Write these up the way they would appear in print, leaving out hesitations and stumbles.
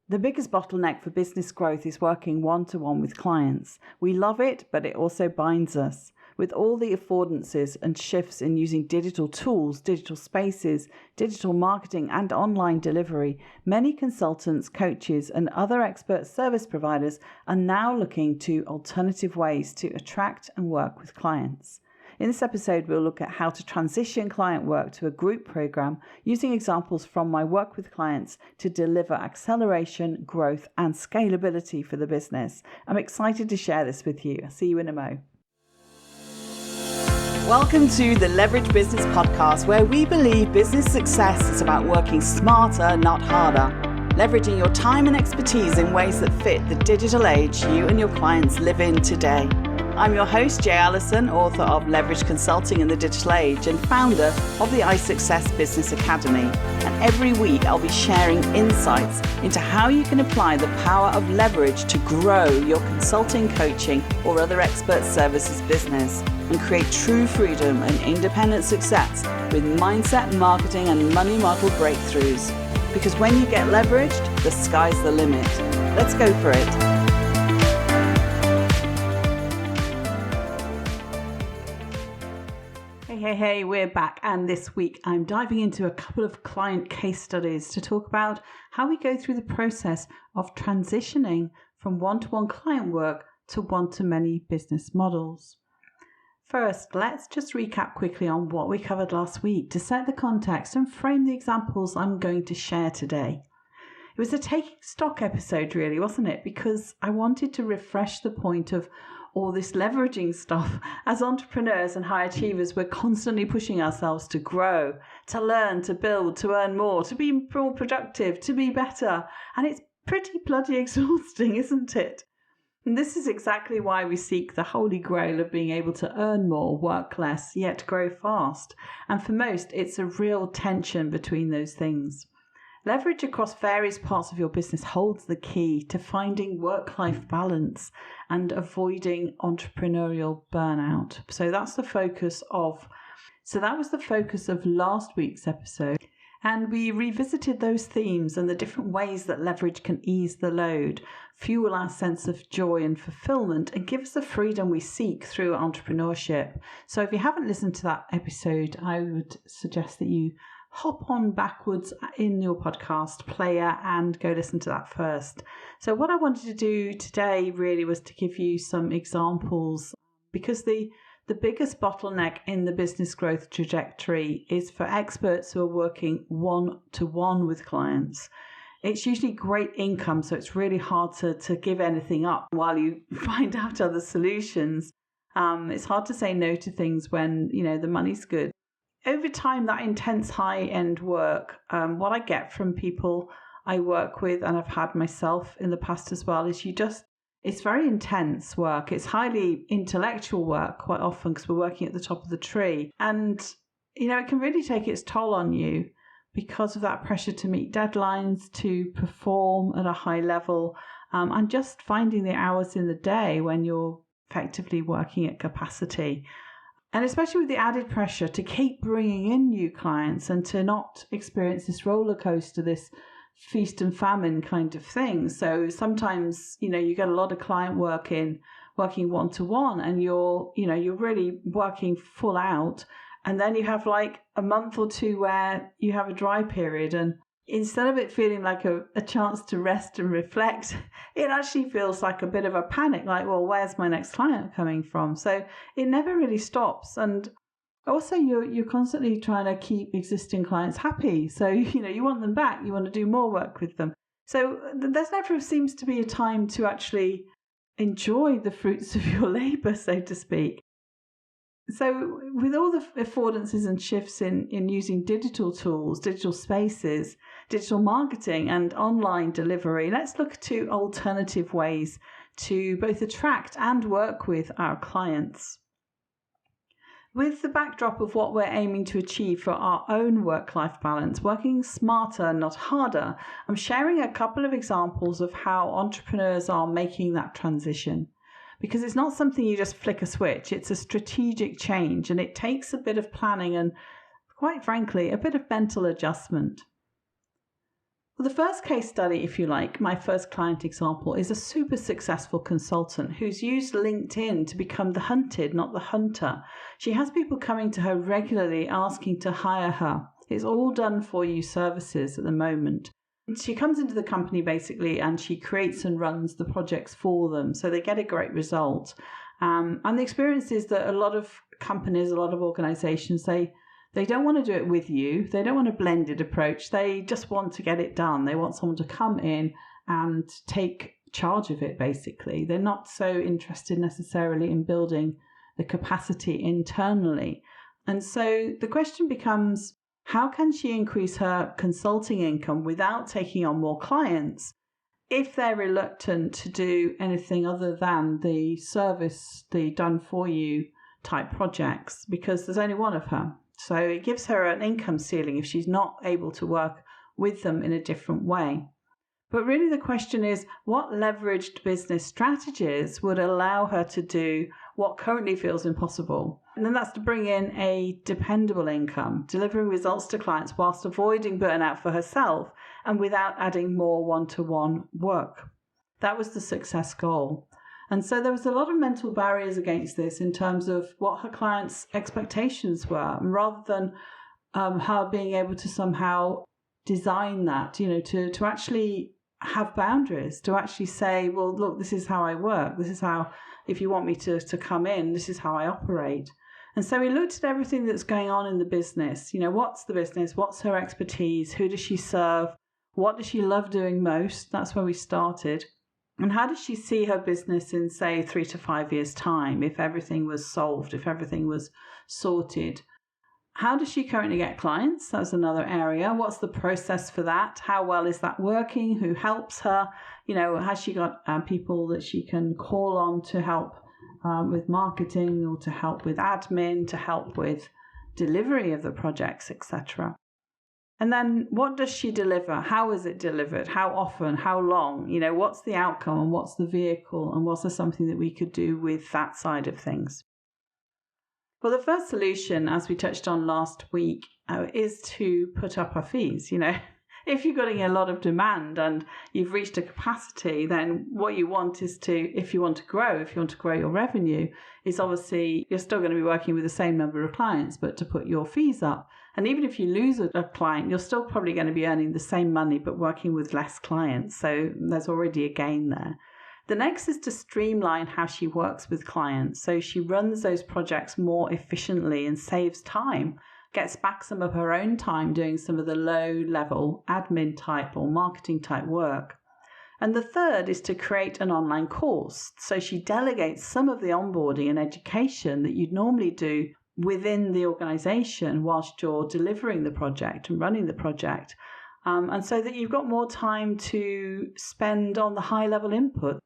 The biggest bottleneck for business growth is working one-to-one with clients. We love it, but it also binds us. With all the affordances and shifts in using digital tools, digital spaces, digital marketing and online delivery, many consultants, coaches and other expert service providers are now looking to alternative ways to attract and work with clients. In this episode, we'll look at how to transition client work to a group program using examples from my work with clients to deliver acceleration, growth and scalability for the business. I'm excited to share this with you. I'll see you in a mo. Welcome to the Leverage Business Podcast, where we believe business success is about working smarter, not harder, leveraging your time and expertise in ways that fit the digital age you and your clients live in today. I'm your host, Jay Allison, author of Leverage Consulting in the Digital Age and founder of the iSuccess Business Academy. And every week I'll be sharing insights into how you can apply the power of leverage to grow your consulting, coaching, or other expert services business and create true freedom and independent success with mindset, marketing, and money model breakthroughs. Because when you get leveraged, the sky's the limit. Let's go for it. Hey, we're back, and this week I'm diving into a couple of client case studies to talk about how we go through the process of transitioning from one-to-one client work to one-to-many business models. First, let's just recap quickly on what we covered last week to set the context and frame the examples I'm going to share today. It was a taking stock episode, really, wasn't it? Because I wanted to refresh the point of all this leveraging stuff. As entrepreneurs and high achievers, we're constantly pushing ourselves to grow, to learn, to build, to earn more, to be more productive, to be better. And it's pretty bloody exhausting, isn't it? And this is exactly why we seek the holy grail of being able to earn more, work less, yet grow fast. And for most, it's a real tension between those things. Leverage across various parts of your business holds the key to finding work-life balance and avoiding entrepreneurial burnout. That was the focus of last week's episode. And we revisited those themes and the different ways that leverage can ease the load, fuel our sense of joy and fulfilment, and give us the freedom we seek through entrepreneurship. So if you haven't listened to that episode, I would suggest that you hop on backwards in your podcast player and go listen to that first. So what I wanted to do today really was to give you some examples, because the biggest bottleneck in the business growth trajectory is for experts who are working one-to-one with clients. It's usually great income, so it's really hard to give anything up while you find out other solutions. It's hard to say no to things when, the money's good. Over time, that intense high-end work, what I get from people I work with, and I've had myself in the past as well, is it's very intense work. It's highly intellectual work quite often because we're working at the top of the tree. And, it can really take its toll on you because of that pressure to meet deadlines, to perform at a high level, and just finding the hours in the day when you're effectively working at capacity. And especially with the added pressure to keep bringing in new clients and to not experience this roller coaster, this feast and famine kind of thing. So sometimes, you get a lot of client working one-to-one, and you're really working full out. And then you have like a month or two where you have a dry period, and instead of it feeling like a chance to rest and reflect, it actually feels like a bit of a panic, like, well, where's my next client coming from? So it never really stops. And also you're constantly trying to keep existing clients happy. So, you want them back, you want to do more work with them. So there's never seems to be a time to actually enjoy the fruits of your labor, so to speak. So with all the affordances and shifts in using digital tools, digital spaces, digital marketing and online delivery, let's look to alternative ways to both attract and work with our clients. With the backdrop of what we're aiming to achieve for our own work-life balance, working smarter, not harder, I'm sharing a couple of examples of how entrepreneurs are making that transition. Because it's not something you just flick a switch. It's a strategic change, and it takes a bit of planning and, quite frankly, a bit of mental adjustment. Well, the first case study, if you like, my first client example, is a super successful consultant who's used LinkedIn to become the hunted, not the hunter. She has people coming to her regularly asking to hire her. It's all done for you services at the moment. She comes into the company basically and she creates and runs the projects for them. So they get a great result. And the experience is that a lot of companies, a lot of organizations, they don't want to do it with you. They don't want a blended approach. They just want to get it done. They want someone to come in and take charge of it, basically. They're not so interested necessarily in building the capacity internally. And so the question becomes, how can she increase her consulting income without taking on more clients if they're reluctant to do anything other than the service, the done-for-you type projects, because there's only one of her. So it gives her an income ceiling if she's not able to work with them in a different way. But really the question is, what leveraged business strategies would allow her to do what currently feels impossible? And then that's to bring in a dependable income, delivering results to clients whilst avoiding burnout for herself and without adding more one-to-one work. That was the success goal. And so there was a lot of mental barriers against this in terms of what her clients' expectations were. And rather than her being able to somehow design that, to actually have boundaries, to actually say, well, look, this is how I work. This is how, if you want me to come in, this is how I operate. And so we looked at everything that's going on in the business. What's the business? What's her expertise? Who does she serve? What does she love doing most? That's where we started. And how does she see her business in, say, 3 to 5 years' time, if everything was solved, if everything was sorted? How does she currently get clients? That's another area. What's the process for that? How well is that working? Who helps her? Has she got people that she can call on to help with marketing or to help with admin, to help with delivery of the projects, etc.? And then what does she deliver? How is it delivered? How often? How long? What's the outcome and what's the vehicle? And was there something that we could do with that side of things? Well, the first solution, as we touched on last week, is to put up our fees. If you're getting a lot of demand and you've reached a capacity, then what you want is to, if you want to grow your revenue, is obviously you're still going to be working with the same number of clients, but to put your fees up. And even if you lose a client, you're still probably going to be earning the same money, but working with less clients. So there's already a gain there. The next is to streamline how she works with clients. So she runs those projects more efficiently and saves time, gets back some of her own time doing some of the low-level admin type or marketing type work. And the third is to create an online course. So she delegates some of the onboarding and education that you'd normally do within the organization whilst you're delivering the project and running the project. And so that you've got more time to spend on the high-level input.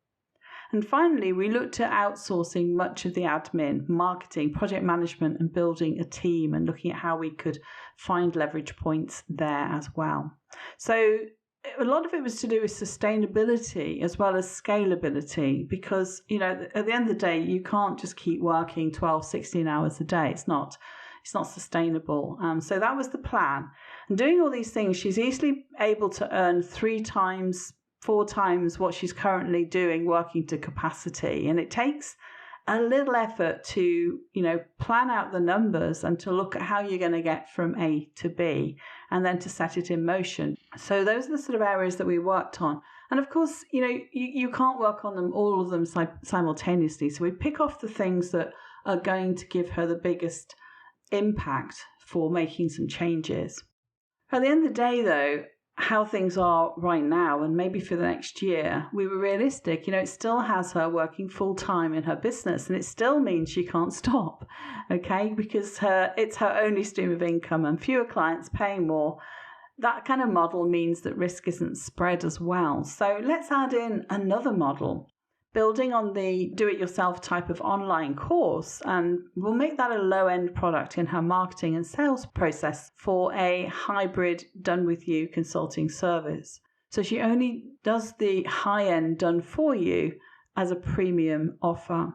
And finally, we looked at outsourcing much of the admin, marketing, project management, and building a team and looking at how we could find leverage points there as well. So a lot of it was to do with sustainability as well as scalability, because, at the end of the day, you can't just keep working 12, 16 hours a day. It's not sustainable. So that was the plan. And doing all these things, she's easily able to earn 3 times, 4 times what she's currently doing working to capacity. And it takes a little effort to, plan out the numbers and to look at how you're going to get from A to B and then to set it in motion. So those are the sort of areas that we worked on. And of course, you can't work on them, all of them simultaneously. So we pick off the things that are going to give her the biggest impact for making some changes. At the end of the day, though, how things are right now and maybe for the next year, we were realistic. It still has her working full time in her business, and it still means she can't stop, okay? Because it's her only stream of income and fewer clients paying more. That kind of model means that risk isn't spread as well. So let's add in another model, building on the do-it-yourself type of online course, and we'll make that a low-end product in her marketing and sales process for a hybrid done-with-you consulting service. So she only does the high-end done-for-you as a premium offer.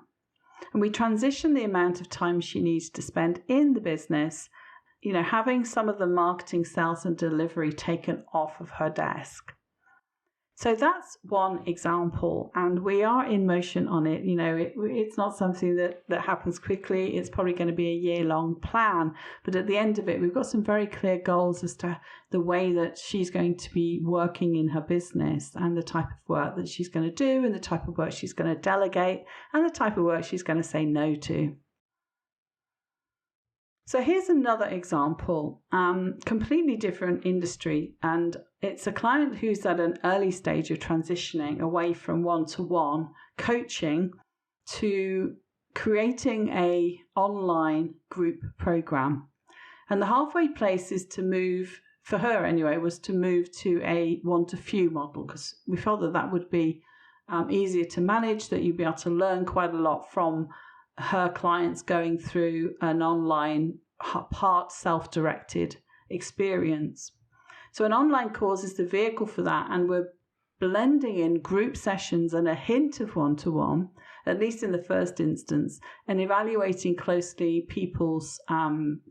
And we transition the amount of time she needs to spend in the business having some of the marketing, sales and delivery taken off of her desk. So that's one example, and we are in motion on it. It's not something that happens quickly. It's probably going to be a year-long plan, but at the end of it, we've got some very clear goals as to the way that she's going to be working in her business and the type of work that she's going to do and the type of work she's going to delegate and the type of work she's going to say no to. So here's another example, completely different industry, and it's a client who's at an early stage of transitioning away from one-to-one coaching to creating a online group program. And the halfway place is to move, for her anyway, was to move to a one-to-few model, because we felt that would be easier to manage, that you'd be able to learn quite a lot from her clients going through an online part self-directed experience. So an online course is the vehicle for that, and we're blending in group sessions and a hint of one-to-one, at least in the first instance, and evaluating closely people's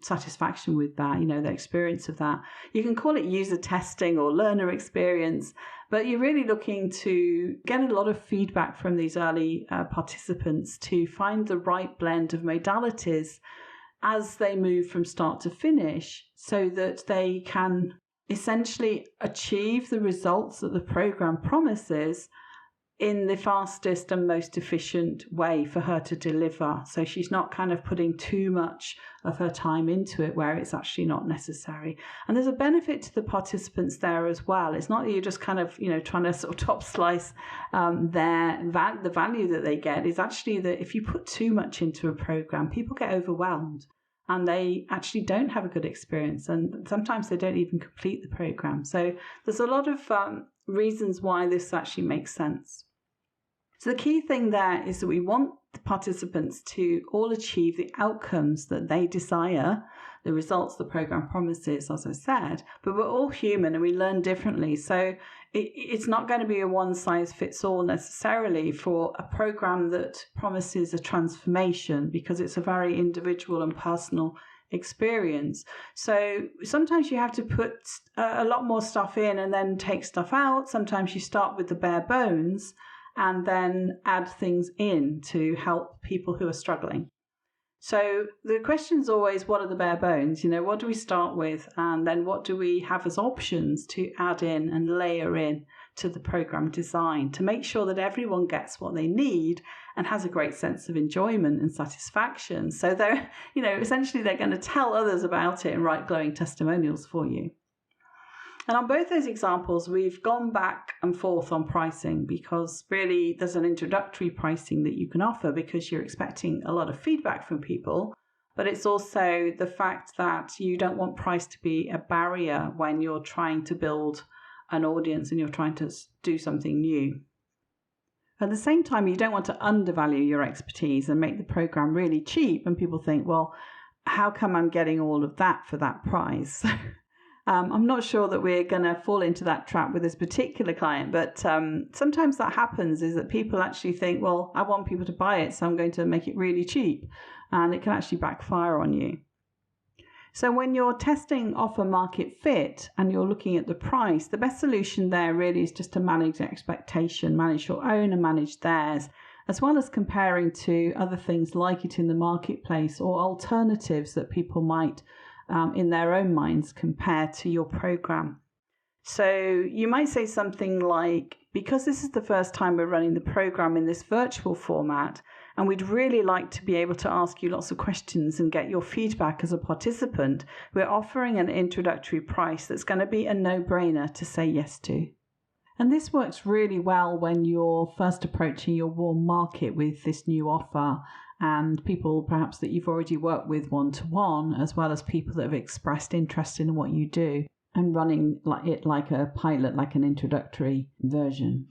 satisfaction with that, their experience of that. You can call it user testing or learner experience, but you're really looking to get a lot of feedback from these early participants to find the right blend of modalities as they move from start to finish, so that they can essentially achieve the results that the program promises in the fastest and most efficient way for her to deliver. So she's not kind of putting too much of her time into it where it's actually not necessary. And there's a benefit to the participants there as well. It's not that you're just kind of, trying to sort of top slice the value that they get. Is actually that if you put too much into a program, people get overwhelmed and they actually don't have a good experience. And sometimes they don't even complete the program. So there's a lot of reasons why this actually makes sense. So the key thing there is that we want the participants to all achieve the outcomes that they desire, the results the program promises, as I said, but we're all human and we learn differently. So it's not going to be a one-size-fits-all necessarily for a program that promises a transformation, because it's a very individual and personal experience. So sometimes you have to put a lot more stuff in and then take stuff out. Sometimes you start with the bare bones and then add things in to help people who are struggling. So the question is always, what are the bare bones? What do we start with? And then what do we have as options to add in and layer in to the program design to make sure that everyone gets what they need and has a great sense of enjoyment and satisfaction? So they're, essentially they're going to tell others about it and write glowing testimonials for you. And on both those examples, we've gone back and forth on pricing, because really there's an introductory pricing that you can offer because you're expecting a lot of feedback from people. But it's also the fact that you don't want price to be a barrier when you're trying to build an audience and you're trying to do something new. At the same time, you don't want to undervalue your expertise and make the program really cheap. And people think, well, how come I'm getting all of that for that price? I'm not sure that we're going to fall into that trap with this particular client, but sometimes that happens, is that people actually think, well, I want people to buy it, so I'm going to make it really cheap, and it can actually backfire on you. So when you're testing offer market fit and you're looking at the price, the best solution there really is just to manage expectation, manage your own and manage theirs, as well as comparing to other things like it in the marketplace or alternatives that people might in their own minds compare to your program. So you might say something like, because this is the first time we're running the program in this virtual format, and we'd really like to be able to ask you lots of questions and get your feedback as a participant, we're offering an introductory price that's going to be a no-brainer to say yes to. And this works really well when you're first approaching your warm market with this new offer, and people perhaps that you've already worked with one-to-one, as well as people that have expressed interest in what you do, and running it like a pilot, like an introductory version.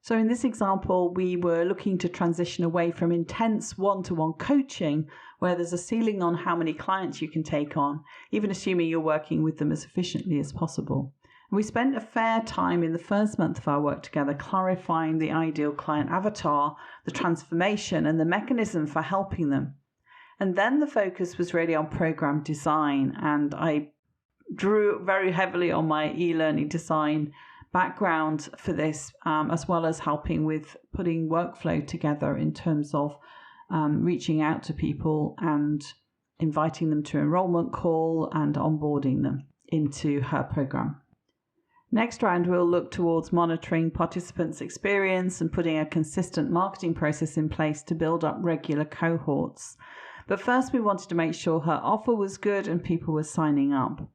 So in this example, we were looking to transition away from intense one-to-one coaching, where there's a ceiling on how many clients you can take on, even assuming you're working with them as efficiently as possible. We spent a fair time in the first month of our work together clarifying the ideal client avatar, the transformation, and the mechanism for helping them. And then the focus was really on program design, and I drew very heavily on my e-learning design background for this, as well as helping with putting workflow together in terms of reaching out to people and inviting them to enrollment call and onboarding them into her program. Next round, we'll look towards monitoring participants' experience and putting a consistent marketing process in place to build up regular cohorts. But first, we wanted to make sure her offer was good and people were signing up.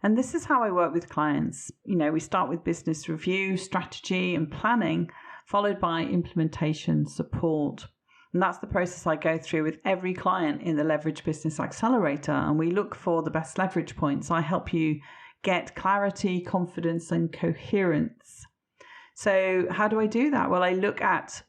And this is how I work with clients. We start with business review, strategy, and planning, followed by implementation support. And that's the process I go through with every client in the Leverage Business Accelerator. And we look for the best leverage points. I help you get clarity, confidence, and coherence. So how do I do that? Well, I look at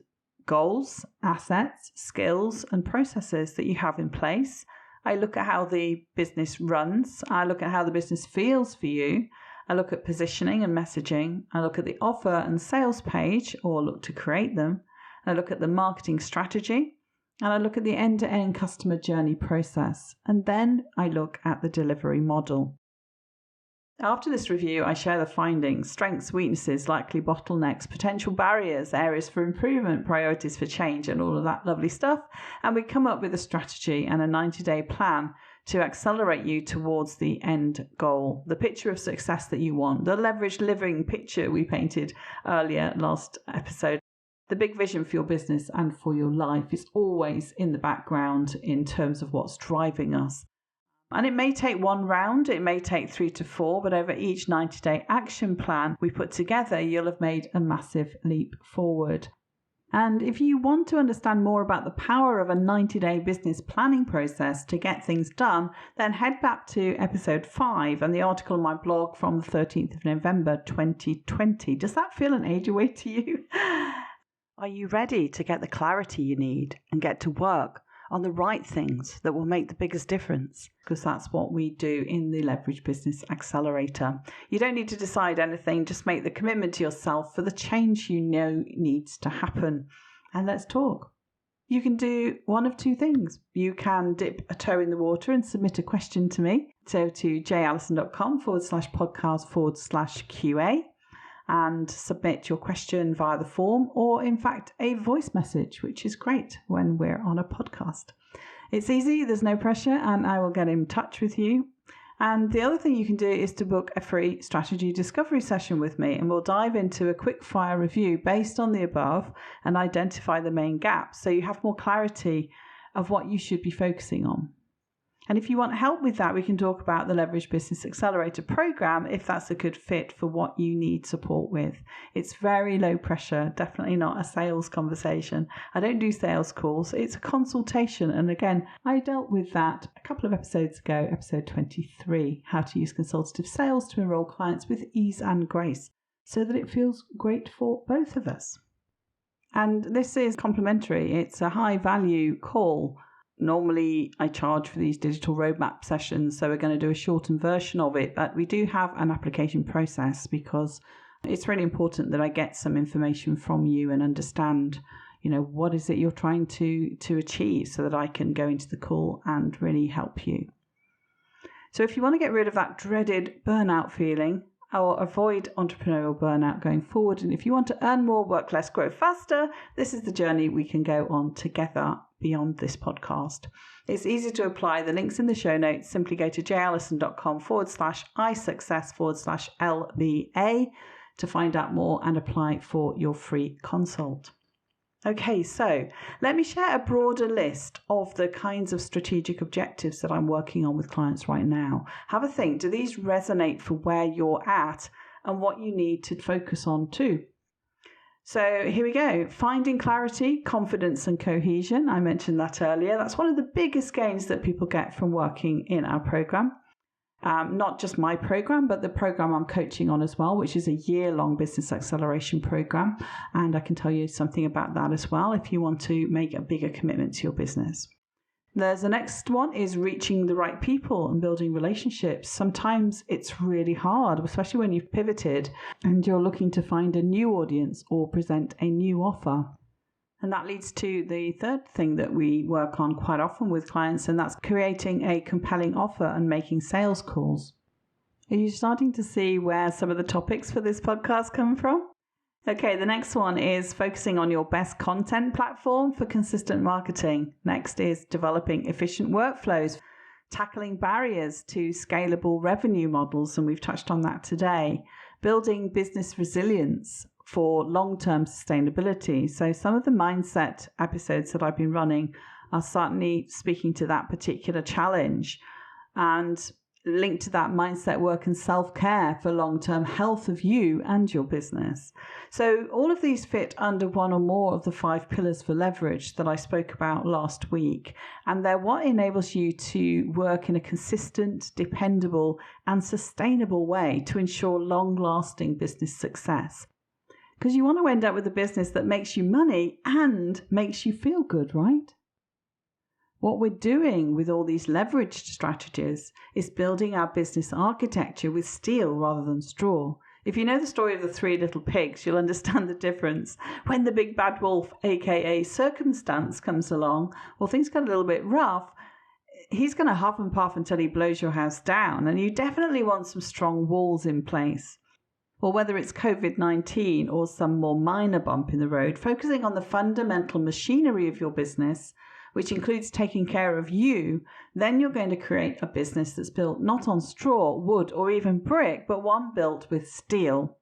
goals, assets, skills, and processes that you have in place. I look at how the business runs. I look at how the business feels for you. I look at positioning and messaging. I look at the offer and sales page, or look to create them. I look at the marketing strategy, and I look at the end-to-end customer journey process. And then I look at the delivery model. After this review, I share the findings, strengths, weaknesses, likely bottlenecks, potential barriers, areas for improvement, priorities for change, and all of that lovely stuff. And we come up with a strategy and a 90-day plan to accelerate you towards the end goal, the picture of success that you want, the leveraged living picture we painted earlier last episode. The big vision for your business and for your life is always in the background in terms of what's driving us. And it may take one round, it may take 3 to 4, but over each 90-day action plan we put together, you'll have made a massive leap forward. And if you want to understand more about the power of a 90-day business planning process to get things done, then head back to episode 5 and the article on my blog from the 13th of November 2020. Does that feel an age away to you? Are you ready to get the clarity you need and get to work on the right things that will make the biggest difference? Because that's what we do in the Leverage Business Accelerator. You don't need to decide anything, just make the commitment to yourself for the change you know needs to happen. And let's talk. You can do one of two things. You can dip a toe in the water and submit a question to me. So to jallison.com/podcast/QA and submit your question via the form, or in fact a voice message, which is great when we're on a podcast. It's easy, there's no pressure, and I will get in touch with you. And the other thing you can do is to book a free strategy discovery session with me, and we'll dive into a quick fire review based on the above and identify the main gaps so you have more clarity of what you should be focusing on. And if you want help with that, we can talk about the Leverage Business Accelerator program if that's a good fit for what you need support with. It's very low pressure, definitely not a sales conversation. I don't do sales calls, it's a consultation. And again, I dealt with that a couple of episodes ago, episode 23, how to use consultative sales to enroll clients with ease and grace so that it feels great for both of us. And this is complimentary, it's a high value call. Normally, I charge for these digital roadmap sessions, so we're going to do a shortened version of it, but we do have an application process because it's really important that I get some information from you and understand, what is it you're trying to achieve so that I can go into the call and really help you. So if you want to get rid of that dreaded burnout feeling or avoid entrepreneurial burnout going forward, and if you want to earn more, work less, grow faster, this is the journey we can go on together beyond this podcast. It's easy to apply. The link's in the show notes. Simply go to jallison.com/isuccess/LBA to find out more and apply for your free consult. Okay, so let me share a broader list of the kinds of strategic objectives that I'm working on with clients right now. Have a think. Do these resonate for where you're at and what you need to focus on too? So here we go. Finding clarity, confidence, and cohesion. I mentioned that earlier. That's one of the biggest gains that people get from working in our program. Not just my program, but the program I'm coaching on as well, which is a year-long business acceleration program. And I can tell you something about that as well if you want to make a bigger commitment to your business. The next one is reaching the right people and building relationships. Sometimes it's really hard, especially when you've pivoted and you're looking to find a new audience or present a new offer. And that leads to the third thing that we work on quite often with clients, and that's creating a compelling offer and making sales calls. Are you starting to see where some of the topics for this podcast come from? Okay, the next one is focusing on your best content platform for consistent marketing. Next is developing efficient workflows, tackling barriers to scalable revenue models, and we've touched on that today. Building business resilience for long-term sustainability. So some of the mindset episodes that I've been running are certainly speaking to that particular challenge, and linked to that mindset work and self-care for long-term health of you and your business. So all of these fit under one or more of the 5 pillars for leverage that I spoke about last week. And they're what enables you to work in a consistent, dependable, and sustainable way to ensure long-lasting business success. Because you want to end up with a business that makes you money and makes you feel good, right? What we're doing with all these leveraged strategies is building our business architecture with steel rather than straw. If you know the story of the 3 little pigs, you'll understand the difference. When the big bad wolf, aka circumstance, comes along, or things get a little bit rough, he's going to huff and puff until he blows your house down, and you definitely want some strong walls in place. Or whether it's COVID-19 or some more minor bump in the road, focusing on the fundamental machinery of your business, which includes taking care of you, then you're going to create a business that's built not on straw, wood, or even brick, but one built with steel.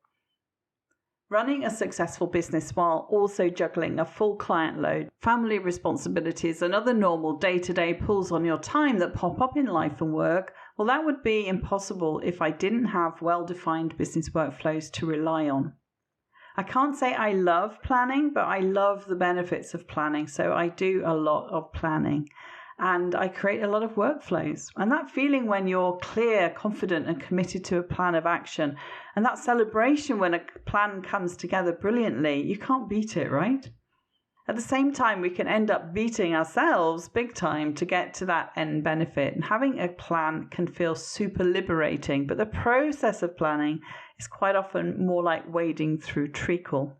Running a successful business while also juggling a full client load, family responsibilities, and other normal day-to-day pulls on your time that pop up in life and work, well, that would be impossible if I didn't have well-defined business workflows to rely on. I can't say I love planning, but I love the benefits of planning. So I do a lot of planning and I create a lot of workflows. And that feeling when you're clear, confident, and committed to a plan of action, and that celebration when a plan comes together brilliantly, you can't beat it, right? At the same time, we can end up beating ourselves big time to get to that end benefit. And having a plan can feel super liberating, but the process of planning is quite often more like wading through treacle.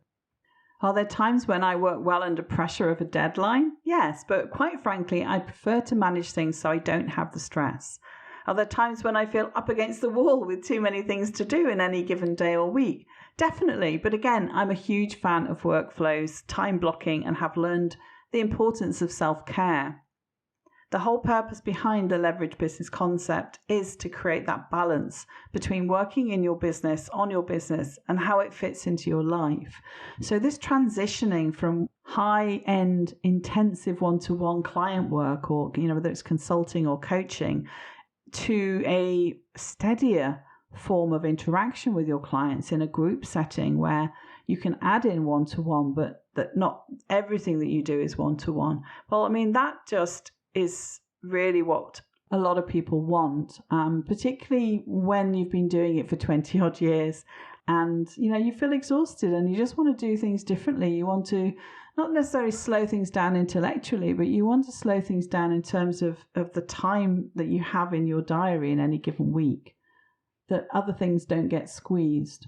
Are there times when I work well under pressure of a deadline? Yes, but quite frankly, I prefer to manage things so I don't have the stress. Are there times when I feel up against the wall with too many things to do in any given day or week? Definitely, but again, I'm a huge fan of workflows, time blocking, and have learned the importance of self-care. The whole purpose behind the leverage business concept is to create that balance between working in your business, on your business, and how it fits into your life. So this transitioning from high-end, intensive one-to-one client work, or whether it's consulting or coaching, to a steadier form of interaction with your clients in a group setting where you can add in one-to-one, but that not everything that you do is one-to-one. Well, that just is really what a lot of people want, particularly when you've been doing it for 20 odd years and you feel exhausted and you just want to do things differently. You want to not necessarily slow things down intellectually, but you want to slow things down in terms of the time that you have in your diary in any given week, that other things don't get squeezed.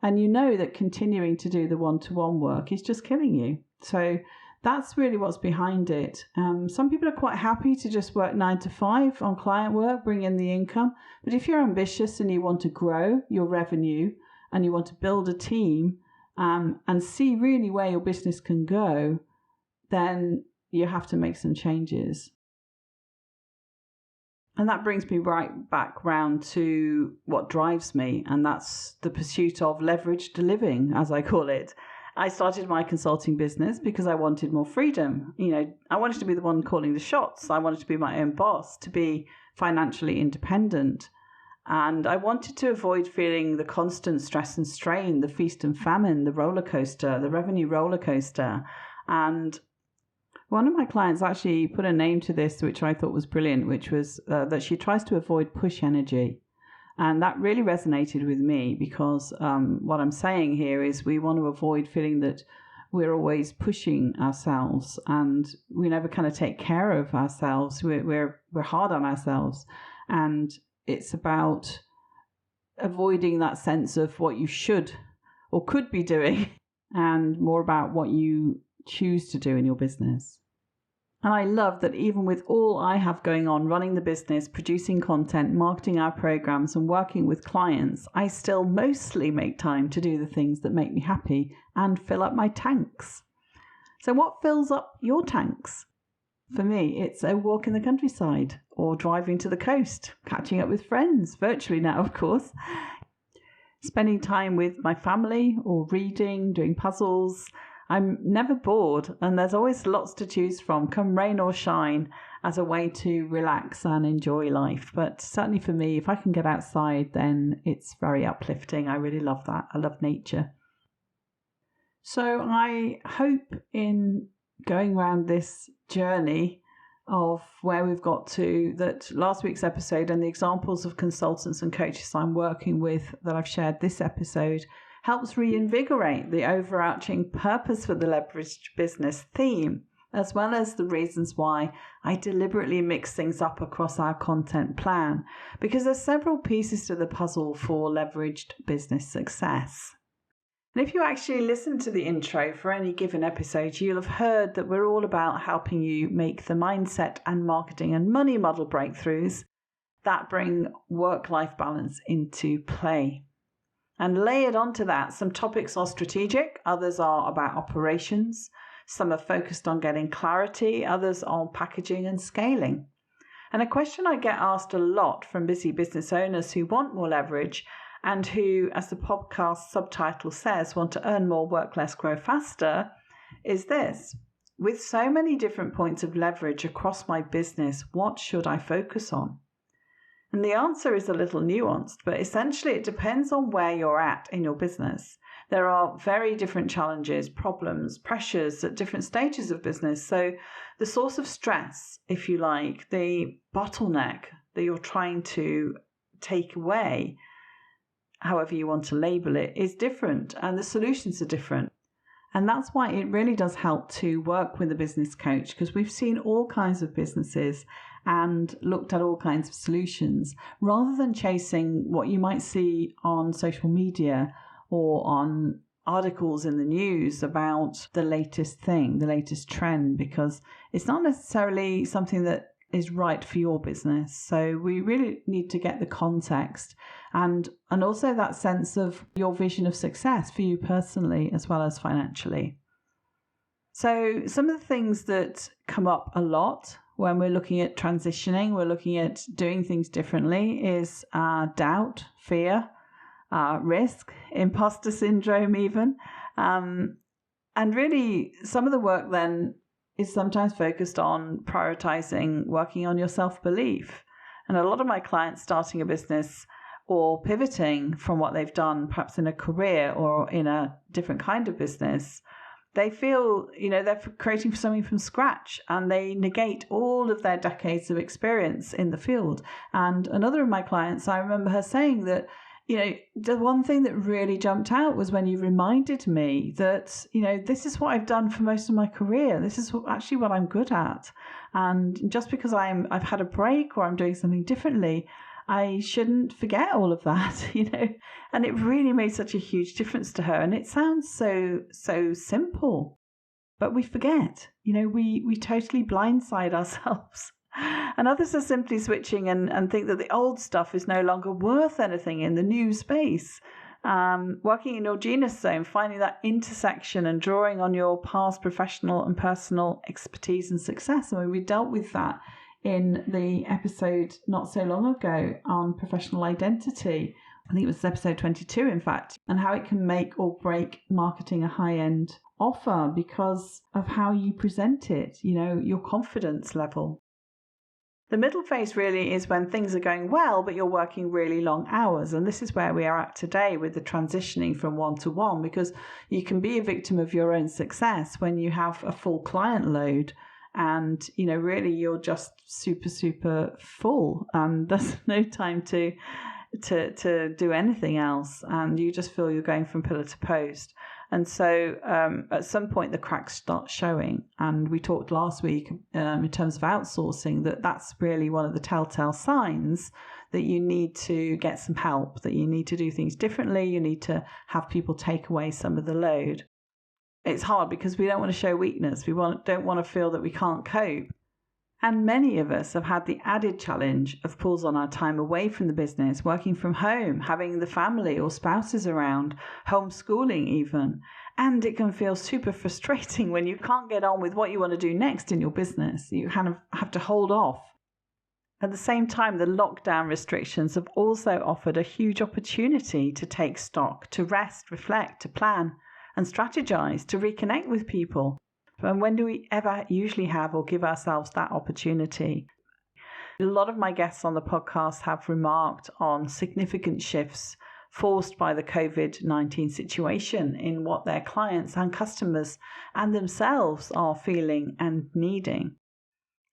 And that continuing to do the one-to-one work is just killing you. So that's really what's behind it. Some people are quite happy to just work 9 to 5 on client work, bring in the income. But if you're ambitious and you want to grow your revenue and you want to build a team and see really where your business can go, then you have to make some changes. And that brings me right back round to what drives me, and that's the pursuit of leveraged living, as I call it. I started my consulting business because I wanted more freedom. I wanted to be the one calling the shots. I wanted to be my own boss, to be financially independent. And I wanted to avoid feeling the constant stress and strain, the feast and famine, the roller coaster, the revenue roller coaster. And one of my clients actually put a name to this, which I thought was brilliant, which was that she tries to avoid push energy. And that really resonated with me because what I'm saying here is we want to avoid feeling that we're always pushing ourselves and we never kind of take care of ourselves. We're hard on ourselves. And it's about avoiding that sense of what you should or could be doing and more about what you choose to do in your business. And I love that even with all I have going on, running the business, producing content, marketing our programs and working with clients, I still mostly make time to do the things that make me happy and fill up my tanks. So what fills up your tanks? For me, it's a walk in the countryside or driving to the coast, catching up with friends, virtually now, of course, spending time with my family or reading, doing puzzles. I'm never bored, and there's always lots to choose from, come rain or shine, as a way to relax and enjoy life. But certainly for me, if I can get outside, then it's very uplifting. I really love that. I love nature. So I hope in going around this journey of where we've got to, that last week's episode and the examples of consultants and coaches I'm working with that I've shared this episode helps reinvigorate the overarching purpose for the leveraged business theme, as well as the reasons why I deliberately mix things up across our content plan, because there's several pieces to the puzzle for leveraged business success. And if you actually listen to the intro for any given episode, you'll have heard that we're all about helping you make the mindset and marketing and money model breakthroughs that bring work-life balance into play. And layered onto that, some topics are strategic, others are about operations, some are focused on getting clarity, others on packaging and scaling. And a question I get asked a lot from busy business owners who want more leverage and who, as the podcast subtitle says, want to earn more, work less, grow faster, is this: with so many different points of leverage across my business, what should I focus on? And the answer is a little nuanced, but essentially it depends on where you're at in your business. There are very different challenges, problems, pressures at different stages of business. So the source of stress, if you like, the bottleneck that you're trying to take away, however you want to label it, is different, and the solutions are different. And that's why it really does help to work with a business coach, because we've seen all kinds of businesses and looked at all kinds of solutions, rather than chasing what you might see on social media or on articles in the news about the latest thing, the latest trend, because it's not necessarily something that is right for your business. So we really need to get the context and also that sense of your vision of success for you personally as well as financially. So some of the things that come up a lot when we're looking at transitioning, we're looking at doing things differently, is doubt, fear, risk, imposter syndrome even. And really some of the work then is sometimes focused on prioritizing, working on your self-belief. And a lot of my clients starting a business or pivoting from what they've done, perhaps in a career or in a different kind of business, they feel, they're creating something from scratch and they negate all of their decades of experience in the field. And another of my clients, I remember her saying that, the one thing that really jumped out was when you reminded me that, this is what I've done for most of my career. This is actually what I'm good at. And just because I've had a break or I'm doing something differently, I shouldn't forget all of that, and it really made such a huge difference to her. And it sounds so simple, but we forget, we totally blindside ourselves. And others are simply switching and think that the old stuff is no longer worth anything in the new space. Working in your genius zone, finding that intersection and drawing on your past professional and personal expertise and success. I mean, we dealt with that in the episode not so long ago on professional identity. I think it was episode 22, in fact, and how it can make or break marketing a high-end offer because of how you present it, your confidence level. The middle phase really is when things are going well, but you're working really long hours. And this is where we are at today with the transitioning from one-to-one, because you can be a victim of your own success when you have a full client load and, really you're just super full and there's no time to do anything else. And you just feel you're going from pillar to post. And so at some point, the cracks start showing. And we talked last week in terms of outsourcing that's really one of the telltale signs that you need to get some help, that you need to do things differently. You need to have people take away some of the load. it's hard because we don't want to show weakness. We don't want to feel that we can't cope. And many of us have had the added challenge of pulls on our time away from the business, working from home, having the family or spouses around, homeschooling even. And it can feel super frustrating when you can't get on with what you want to do next in your business. You kind of have to hold off. At the same time, the lockdown restrictions have also offered a huge opportunity to take stock, to rest, reflect, to plan and strategize, to reconnect with people. And when do we ever usually have or give ourselves that opportunity? A lot of my guests on the podcast have remarked on significant shifts forced by the COVID-19 situation in what their clients and customers and themselves are feeling and needing.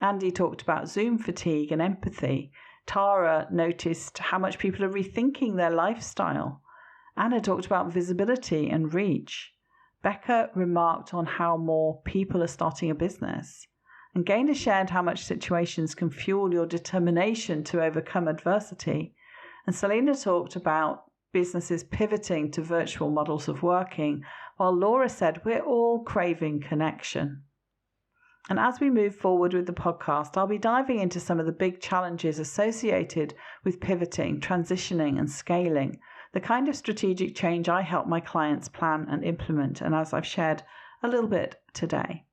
Andy talked about Zoom fatigue and empathy. Tara noticed how much people are rethinking their lifestyle. Anna talked about visibility and reach. Becca remarked on how more people are starting a business. And Gaynor shared how much situations can fuel your determination to overcome adversity. And Selena talked about businesses pivoting to virtual models of working, while Laura said we're all craving connection. And as we move forward with the podcast, I'll be diving into some of the big challenges associated with pivoting, transitioning, and scaling, the kind of strategic change I help my clients plan and implement, and as I've shared a little bit today.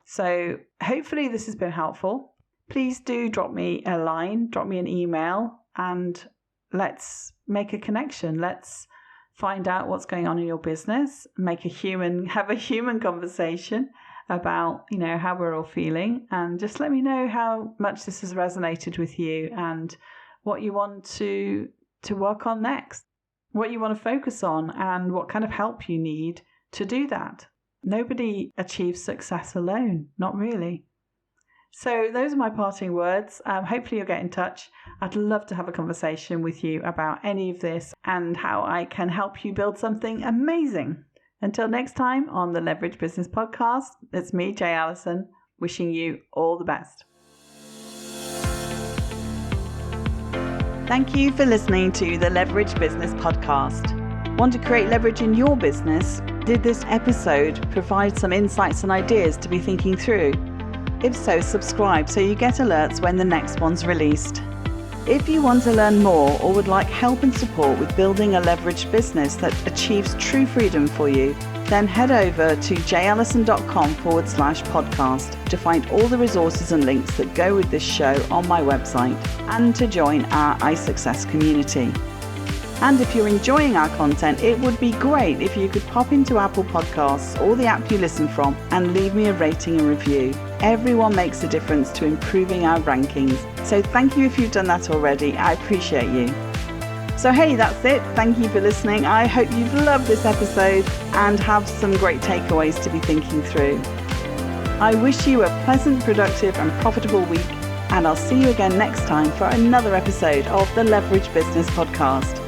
So hopefully this has been helpful. Please do drop me a line, drop me an email, and let's make a connection. Let's find out what's going on in your business, have a human conversation about, how we're all feeling, and just let me know how much this has resonated with you and what you want to work on next, what you want to focus on, and what kind of help you need to do that. Nobody achieves success alone, not really. So those are my parting words. Hopefully you'll get in touch. I'd love to have a conversation with you about any of this and how I can help you build something amazing. Until next time on the Leverage Business Podcast, it's me, Jay Allison, wishing you all the best. Thank you for listening to the Leverage Business Podcast. Want to create leverage in your business? Did this episode provide some insights and ideas to be thinking through? If so, subscribe so you get alerts when the next one's released. If you want to learn more or would like help and support with building a leveraged business that achieves true freedom for you, then head over to jallison.com/podcast to find all the resources and links that go with this show on my website and to join our iSuccess community. And if you're enjoying our content, it would be great if you could pop into Apple Podcasts or the app you listen from and leave me a rating and review. Everyone makes a difference to improving our rankings. So thank you if you've done that already. I appreciate you. So hey, that's it. Thank you for listening. I hope you've loved this episode and have some great takeaways to be thinking through. I wish you a pleasant, productive and profitable week, and I'll see you again next time for another episode of the Leverage Business Podcast.